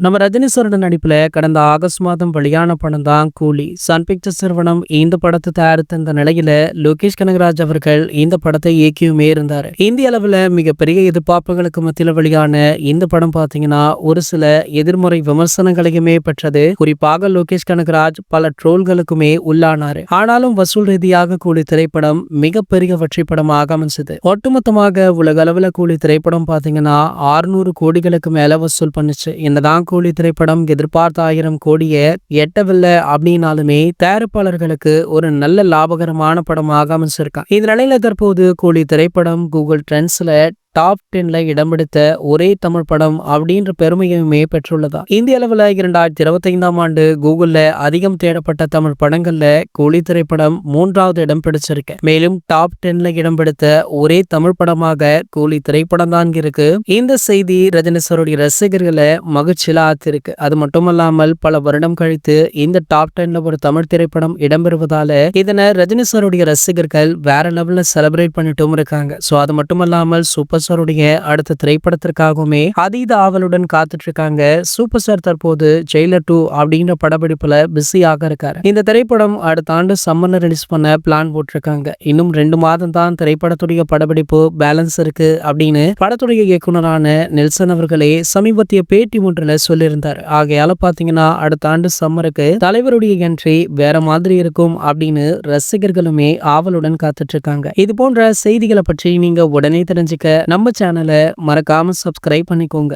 நம்ம ரஜினி சாரோட நடிப்புல கடந்த ஆகஸ்ட் மாதம் வெளியான படம் தான் கூலி. சன் பிக்சர்ஸ் நிறுவனம் இந்த படத்தை தயாரித்த இந்த நிலையில லோகேஷ் கனகராஜ் அவர்கள் இந்த படத்தை இயக்கியுமே இருந்தாரு. இந்திய அளவுல மிகப்பெரிய எதிர்பார்ப்புகளுக்கு மத்தியில வெளியான இந்த படம் பாத்தீங்கன்னா ஒரு சில எதிர்மறை விமர்சனங்களையுமே பெற்றது. குறிப்பாக லோகேஷ் கனகராஜ் பல ட்ரோல்களுக்குமே உள்ளானாரு. ஆனாலும் வசூல் ரீதியாக கூலி திரைப்படம் மிகப்பெரிய வெற்றி படமாக அமைஞ்சது. ஒட்டுமொத்தமாக உலக அளவுல கூலி திரைப்படம் பாத்தீங்கன்னா 600 கோடிகளுக்கு மேல வசூல் பண்ணுச்சு. என்னதான் கூலி திரைப்படம் எதிர்பார்த்த 1000 கோடியை எட்டவில்லை அப்படின்னாலுமே தயாரிப்பாளர்களுக்கு ஒரு நல்ல லாபகரமான படமாக அமைச்சிருக்கான். இந்த நிலையில தற்போது கூலி திரைப்படம் கூகுள் ட்ரெண்ட்ஸ்ல டாப் 10ல இடம் பிடித்த ஒரே தமிழ் படம் அப்படின்ற பெருமையுமே பெற்றுள்ளதா. இந்திய அளவுல 2025ஆம் ஆண்டு கூகுள்ல அதிகம் தேடப்பட்ட தமிழ் படங்கள்ல கூலி திரைப்படம் 3வது இடம் பிடிச்சிருக்கு. மேலும் டாப் 10ல இடம் பிடித்த ஒரே தமிழ் படமாக கூலி திரைப்படம் தான் இருக்கு. இந்த செய்தி ரஜினி சாருடைய ரசிகர்களை மகிழ்ச்சியில ஆத்திருக்கு. அது மட்டுமல்லாமல் பல வருடம் கழித்து இந்த டாப் 10ல ஒரு தமிழ் திரைப்படம் இடம்பெறுவதால இதனை ரஜினி சாருடைய ரசிகர்கள் வேற லெவல்ல செலிப்ரேட் பண்ணிட்டும் இருக்காங்க. சோ அது மட்டுமல்லாமல் சூப்பர் ஸ்டாருடைய அடுத்த திரைப்படத்திற்காகவுமே அதீத ஆவலுடன் காத்துட்டு இருக்காங்க. சூப்பர் ஸ்டார் தற்போது ஜெயிலர் 2 அப்படின்ற படப்பிடிப்புல பிஸியாக இருக்காரு. இந்த திரைப்படம் அடுத்த ஆண்டு சம்மர்ல ரிலீஸ் பண்ண பிளான் போட்டிருக்காங்க. இன்னும் 2 மாதம் தான் திரைப்படத்துடைய படப்பிடிப்பு பேலன்ஸ் இருக்கு அப்படின்னு படத்துடைய இயக்குனரான நெல்சன் அவர்களே சமீபத்திய பேட்டி ஒன்றில் சொல்லியிருந்தார். ஆகையால பாத்தீங்கன்னா அடுத்த ஆண்டு சம்மருக்கு தலைவருடைய என்ட்ரி வேற மாதிரி இருக்கும் அப்படின்னு ரசிகர்களுமே ஆவலுடன் காத்துட்டு இருக்காங்க. இது போன்ற செய்திகளை பற்றி நீங்க உடனே தெரிஞ்சுக்க நம்ம சேனலை மறக்காம சப்ஸ்கிரைப் பண்ணிக்கோங்க.